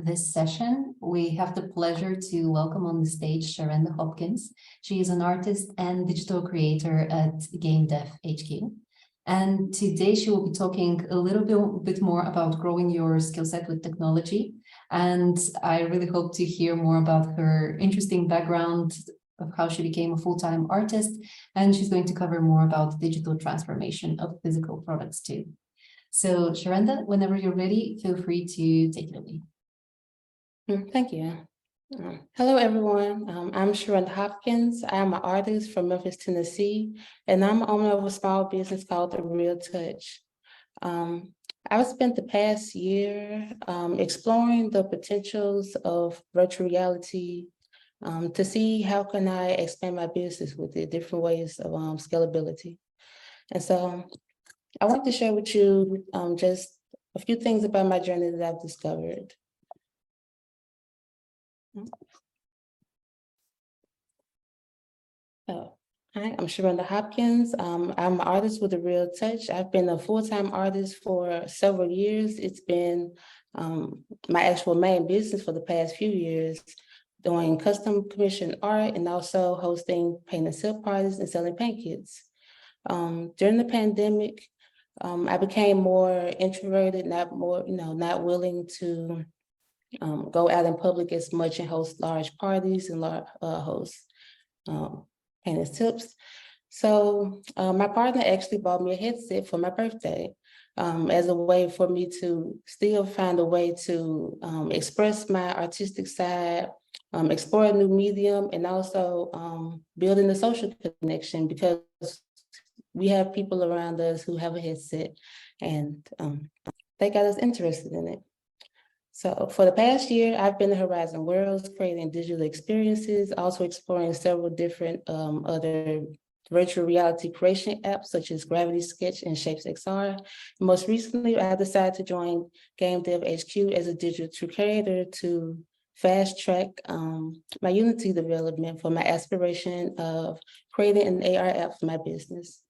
this session, we have the pleasure to welcome on the stage Sharenda Hopkins. She is an artist and digital creator at GameDevHQ. And today she will be talking a little bit more about growing your skill set with technology. And I really hope to hear more about her interesting background of how she became a full-time artist. And she's going to cover more about digital transformation of physical products too. So Sharenda, whenever you're ready, feel free to take it away. Thank you. Hello, everyone. I'm Sharenda Hopkins. I'm an artist from Memphis, Tennessee, and I'm owner of a small business called The Real Touch. I've spent the past year exploring the potentials of virtual reality to see how can I expand my business with the different ways of scalability. And so I want to share with you just a few things about my journey that I've discovered. Hi, I'm Sharenda Hopkins. I'm an artist with a real touch. I've been a full-time artist for several years. It's been my actual main business for the past few years, doing custom commissioned art and also hosting paint and sip parties and selling paint kits. During the pandemic, I became more introverted, not willing to go out in public as much and host large parties and host paint and tips. So my partner actually bought me a headset for my birthday as a way for me to still find a way to express my artistic side, explore a new medium, and also building a social connection, because we have people around us who have a headset and they got us interested in it. So for the past year, I've been to Horizon Worlds, creating digital experiences, also exploring several different other virtual reality creation apps, such as Gravity Sketch and Shapes XR. Most recently, I decided to join GameDevHQ as a digital creator to fast track my Unity development for my aspiration of creating an AR app for my business.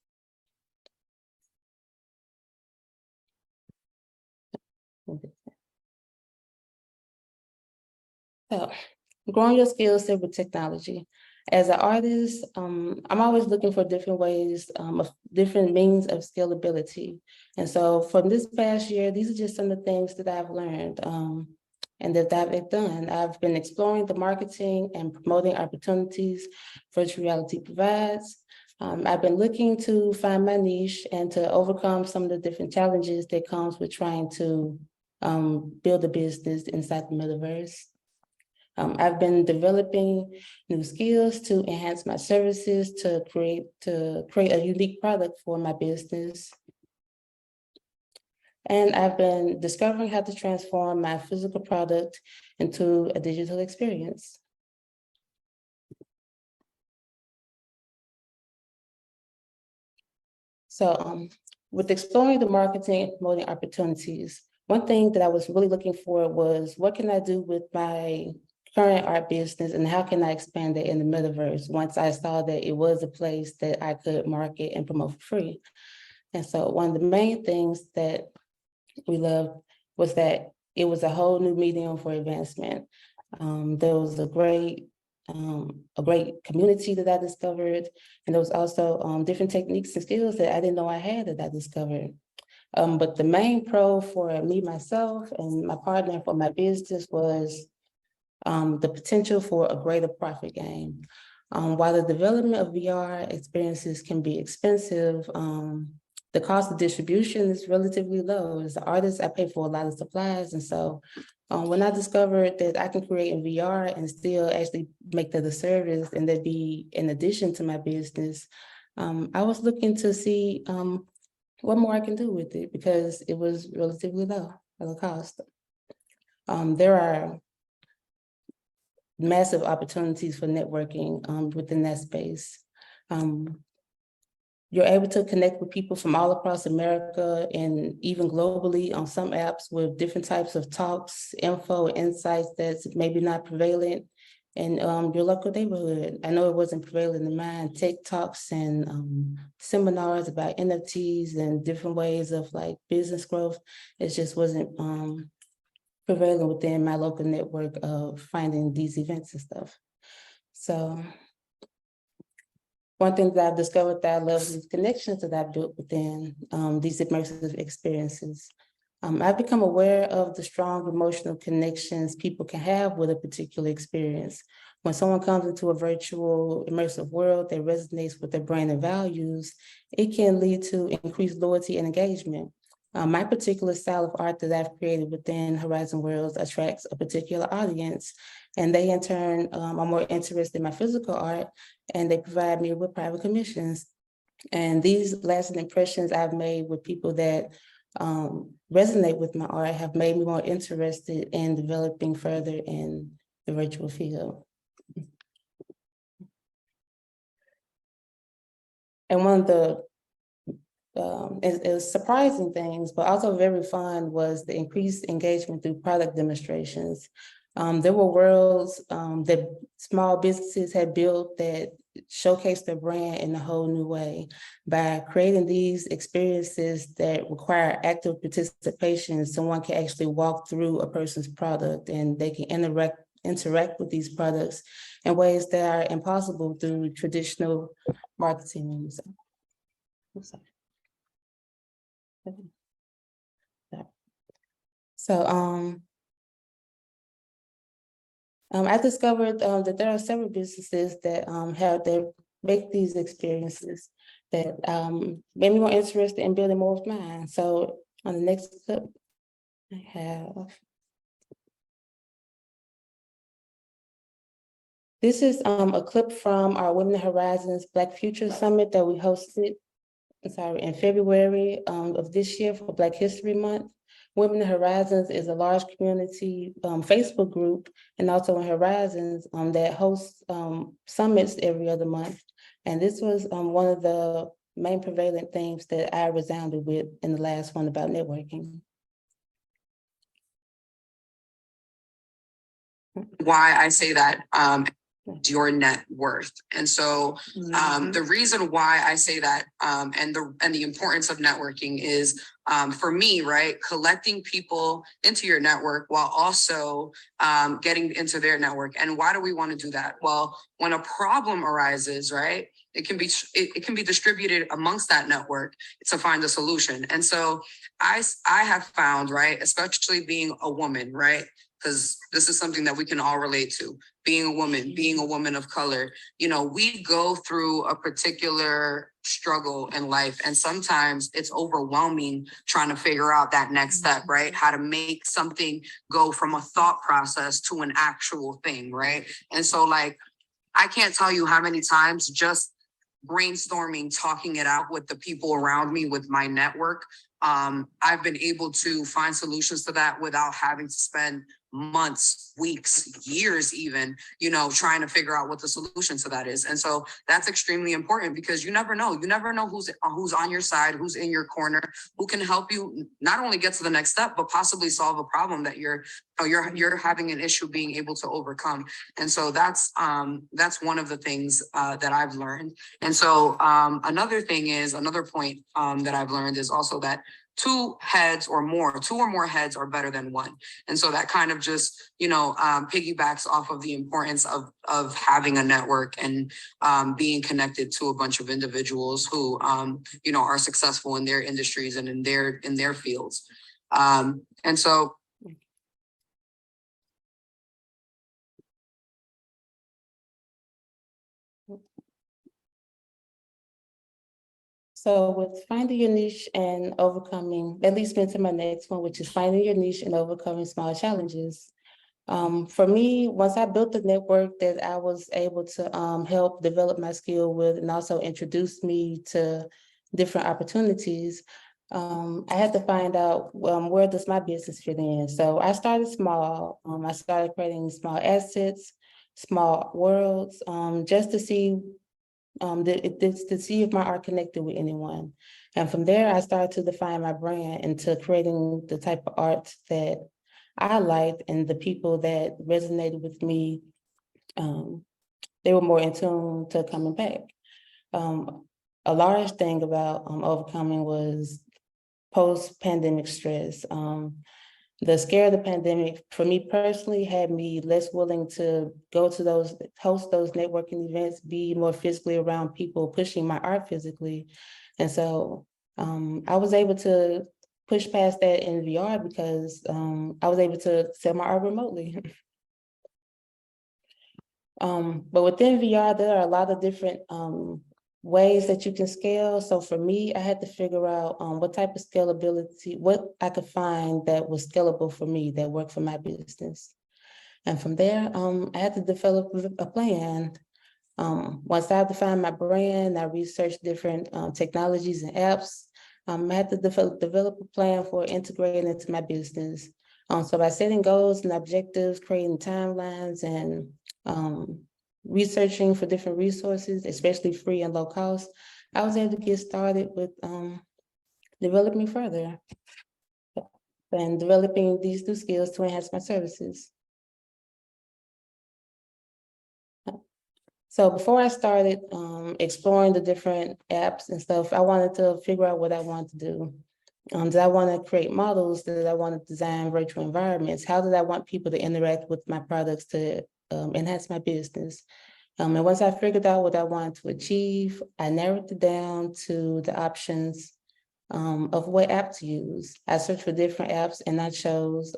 So, growing your skill set with technology. As an artist, I'm always looking for different ways, of different means of scalability. And so from this past year, these are just some of the things that I've learned and that I've done. I've been exploring the marketing and promoting opportunities virtual reality provides. I've been looking to find my niche and to overcome some of the different challenges that comes with trying to build a business inside the metaverse. I've been developing new skills to enhance my services, to create a unique product for my business. And I've been discovering how to transform my physical product into a digital experience. So with exploring the marketing and promoting opportunities, one thing that I was really looking for was, what can I do with my current art business and how can I expand it in the metaverse once I saw that it was a place that I could market and promote for free. And so one of the main things that we loved was that it was a whole new medium for advancement. There was a great community that I discovered, and there was also different techniques and skills that I didn't know I had that I discovered. But the main pro for me, myself, and my partner for my business was the potential for a greater profit gain. While the development of VR experiences can be expensive, the cost of distribution is relatively low. As an artist, I pay for a lot of supplies. And so when I discovered that I can create in VR and still actually make that a service and that be in addition to my business, I was looking to see what more I can do with it, because it was relatively low cost. There are massive opportunities for networking within that space. You're able to connect with people from all across America and even globally on some apps with different types of talks, info, insights that's maybe not prevalent in your local neighborhood. I know it wasn't prevalent in mine. Tech talks and seminars about NFTs and different ways of like business growth. It just wasn't prevailing within my local network of finding these events and stuff. So one thing that I've discovered that I love is connections that I've built within these immersive experiences. I've become aware of the strong emotional connections people can have with a particular experience. When someone comes into a virtual immersive world that resonates with their brand and values, it can lead to increased loyalty and engagement. My particular style of art that I've created within Horizon Worlds attracts a particular audience, and they in turn are more interested in my physical art, and they provide me with private commissions. And these lasting impressions I've made with people that resonate with my art have made me more interested in developing further in the virtual field. And one of the it was surprising things, but also very fun, was the increased engagement through product demonstrations. There were worlds that small businesses had built that showcased their brand in a whole new way. By creating these experiences that require active participation, someone can actually walk through a person's product and they can interact with these products in ways that are impossible through traditional marketing. So I discovered that there are several businesses that make these experiences that made me more interested in building more of mine. So on the next clip, I have this is a clip from our Women in Horizons Black Future Summit that we hosted in February of this year for Black History Month. Women in Horizons is a large community Facebook group, and also in Horizons that hosts summits every other month. And this was one of the main prevalent themes that I resounded with in the last one about networking. Why I say that your net worth. And so the reason why I say that and the importance of networking is for me, right, collecting people into your network while also getting into their network. And why do we want to do that? Well, when a problem arises, right, it can be distributed amongst that network to find a solution. And so I have found, right, especially being a woman, right, because this is something that we can all relate to. Being a woman of color, you know, we go through a particular struggle in life. And sometimes it's overwhelming trying to figure out that next step, right? How to make something go from a thought process to an actual thing, right? And so like, I can't tell you how many times just brainstorming, talking it out with the people around me, with my network, I've been able to find solutions to that without having to spend months, weeks, years even, you know, trying to figure out what the solution to that is. And so that's extremely important because you never know who's on your side, who's in your corner, who can help you not only get to the next step, but possibly solve a problem that you're having an issue being able to overcome. And so that's one of the things that I've learned. And so another point that I've learned is also that two or more heads are better than one. And so that kind of just, you know, piggybacks off of the importance of having a network and being connected to a bunch of individuals who, you know, are successful in their industries and in their fields. And so So with finding your niche and overcoming, that leads me into my next one, which is finding your niche and overcoming small challenges. For me, once I built the network that I was able to help develop my skill with and also introduce me to different opportunities, I had to find out where does my business fit in. So I started small. I started creating small assets, small worlds, just to see to see if my art connected with anyone. And from there, I started to define my brand into creating the type of art that I liked, and the people that resonated with me, they were more in tune to coming back. A large thing about overcoming was post-pandemic stress. the scare of the pandemic, for me personally, had me less willing to go to host those networking events, be more physically around people, pushing my art physically. And so I was able to push past that in VR because I was able to sell my art remotely. But within VR, there are a lot of different ways that you can scale. So for me, I had to figure out what type of scalability, what I could find that was scalable for me, that worked for my business. And from there, I had to develop a plan. Once I defined my brand, I researched different technologies and apps. I had to develop a plan for integrating into my business. So by setting goals and objectives, creating timelines, and researching for different resources, especially free and low cost, I was able to get started with developing further and developing these new skills to enhance my services. So before I started exploring the different apps and stuff, I wanted to figure out what I wanted to do. Did I want to create models? Did I want to design virtual environments? How did I want people to interact with my products to enhance my business? And once I figured out what I wanted to achieve, I narrowed it down to the options of what app to use. I searched for different apps and I chose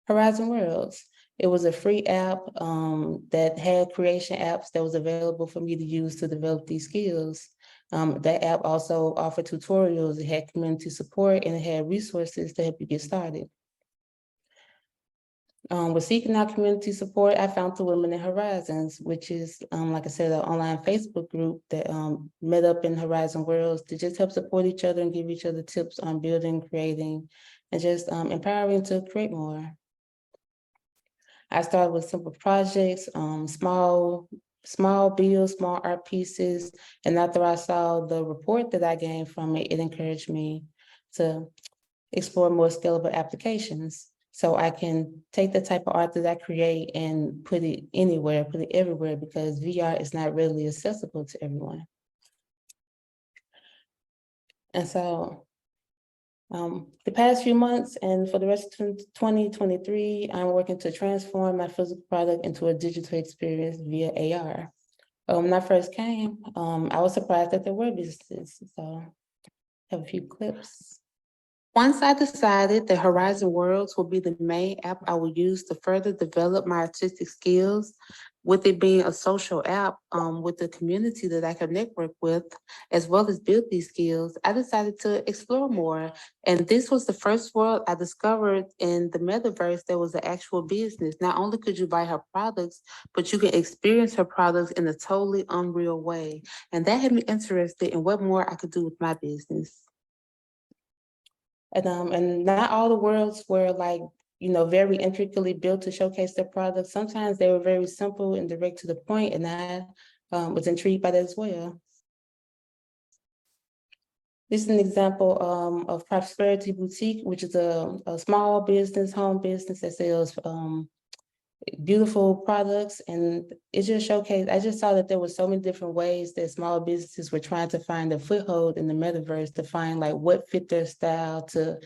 Horizon Worlds. It was a free app that had creation apps that was available for me to use to develop these skills. That app also offered tutorials, it had community support, and it had resources to help you get started. With seeking out community support, I found the Women in Horizons, which is, like I said, an online Facebook group that met up in Horizon Worlds to just help support each other and give each other tips on building, creating, and just empowering to create more. I started with simple projects, small builds, small art pieces. And after I saw the report that I gained from it, it encouraged me to explore more scalable applications. So I can take the type of art that I create and put it anywhere, put it everywhere, because VR is not readily accessible to everyone. And so the past few months and for the rest of 2023, I'm working to transform my physical product into a digital experience via AR. When I first came, I was surprised that there were businesses. So I have a few clips. Once I decided that Horizon Worlds will be the main app I will use to further develop my artistic skills, with it being a social app with the community that I can network with, as well as build these skills, I decided to explore more. And this was the first world I discovered in the metaverse that was an actual business. Not only could you buy her products, but you can experience her products in a totally unreal way. And that had me interested in what more I could do with my business. And not all the worlds were like, very intricately built to showcase their products. Sometimes they were very simple and direct to the point, and I was intrigued by that as well. This is an example of Prosperity Boutique, which is a small business, home business that sells beautiful products. And it just showcased, I just saw that there were so many different ways that small businesses were trying to find a foothold in the metaverse to find like what fit their style to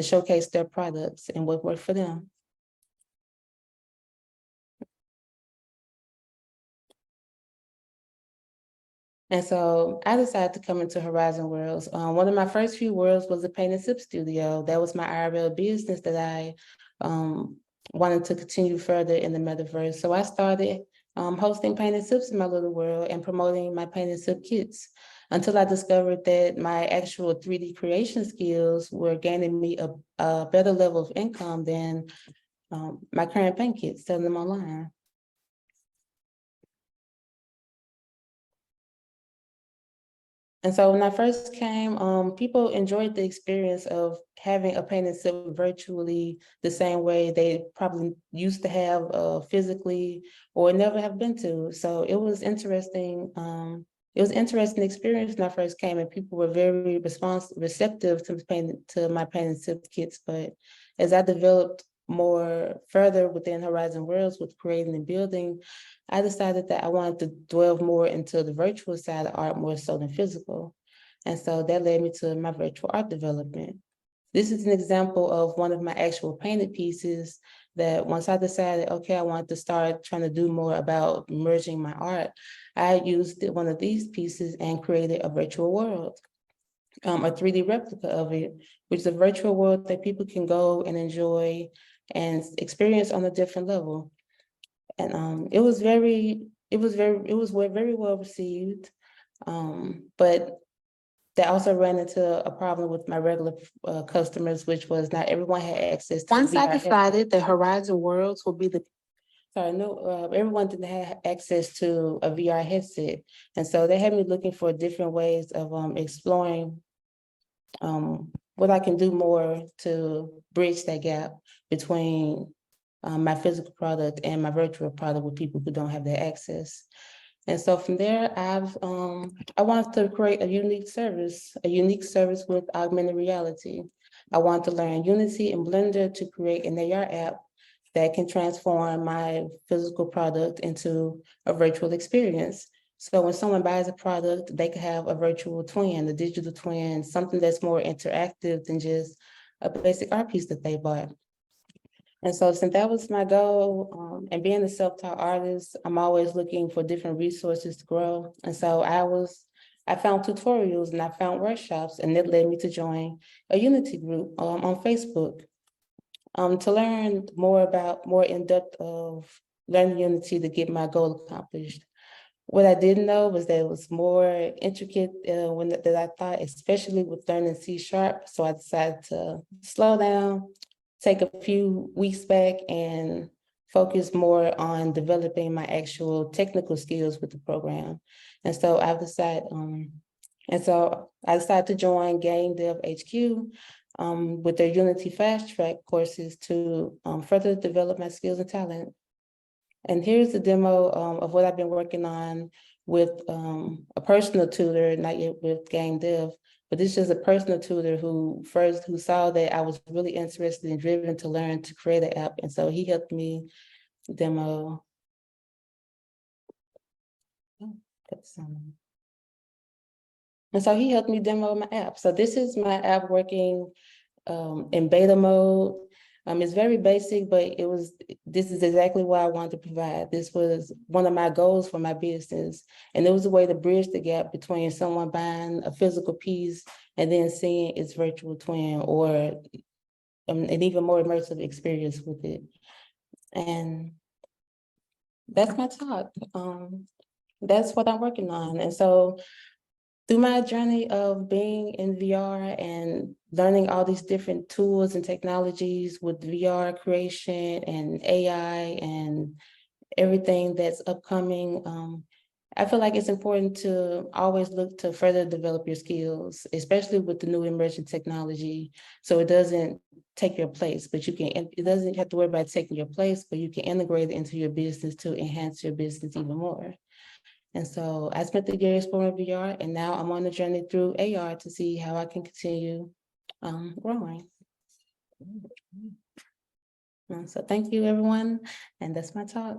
showcase their products and what worked for them. And so I decided to come into Horizon Worlds. One of my first few worlds was a paint and sip studio. That was my IRL business that I wanted to continue further in the metaverse. So I started hosting paint and sips in my little world and promoting my paint and sip kits until I discovered that my actual 3D creation skills were gaining me a better level of income than my current paint kits, selling them online. And so when I first came, people enjoyed the experience of having a paint and sip virtually the same way they probably used to have physically or never have been to. So it was interesting. It was an interesting experience when I first came, and people were very receptive to my paint and sip kits. But as I developed more further within Horizon Worlds with creating and building, I decided that I wanted to delve more into the virtual side of art more so than physical. And so that led me to my virtual art development. This is an example of one of my actual painted pieces that once I decided, okay, I wanted to start trying to do more about merging my art, I used one of these pieces and created a virtual world, a 3D replica of it, which is a virtual world that people can go and enjoy and experience on a different level. And it was very well received. But that also ran into a problem with my regular customers, which was not everyone had access to Once I VR decided that Horizon Worlds will be the everyone didn't have access to a VR headset. And so they had me looking for different ways of exploring what I can do more to bridge that gap between my physical product and my virtual product with people who don't have that access. And so from there, I wanted to create a unique service with augmented reality. I want to learn Unity and Blender to create an AR app that can transform my physical product into a virtual experience. So when someone buys a product, they can have a virtual twin, a digital twin, something that's more interactive than just a basic art piece that they bought. And so since that was my goal, and being a self-taught artist, I'm always looking for different resources to grow. And so I found tutorials and I found workshops, and that led me to join a Unity group on Facebook to learn more in depth of learning Unity to get my goal accomplished. What I didn't know was that it was more intricate than I thought, especially with learning C#. So I decided to slow down, take a few weeks back and focus more on developing my actual technical skills with the program. And so I decided to join GameDevHQ with their Unity Fast Track courses to further develop my skills and talent. And here's the demo of what I've been working on with a personal tutor, not yet with GameDev, but this is a personal tutor who saw that I was really interested and driven to learn to create an app. And so he helped me demo. And so he helped me demo my app. So this is my app working in beta mode. It's very basic, but this is exactly what I wanted to provide. This was one of my goals for my business. And it was a way to bridge the gap between someone buying a physical piece and then seeing its virtual twin or an even more immersive experience with it. And that's my talk. That's what I'm working on. And so through my journey of being in VR and learning all these different tools and technologies with VR creation and AI and everything that's upcoming, I feel like it's important to always look to further develop your skills, especially with the new emerging technology. So it doesn't take your place, but it doesn't have to worry about taking your place, but you can integrate it into your business to enhance your business even more. And so I spent the year exploring VR, and now I'm on a journey through AR to see how I can continue growing. So thank you, everyone. And that's my talk.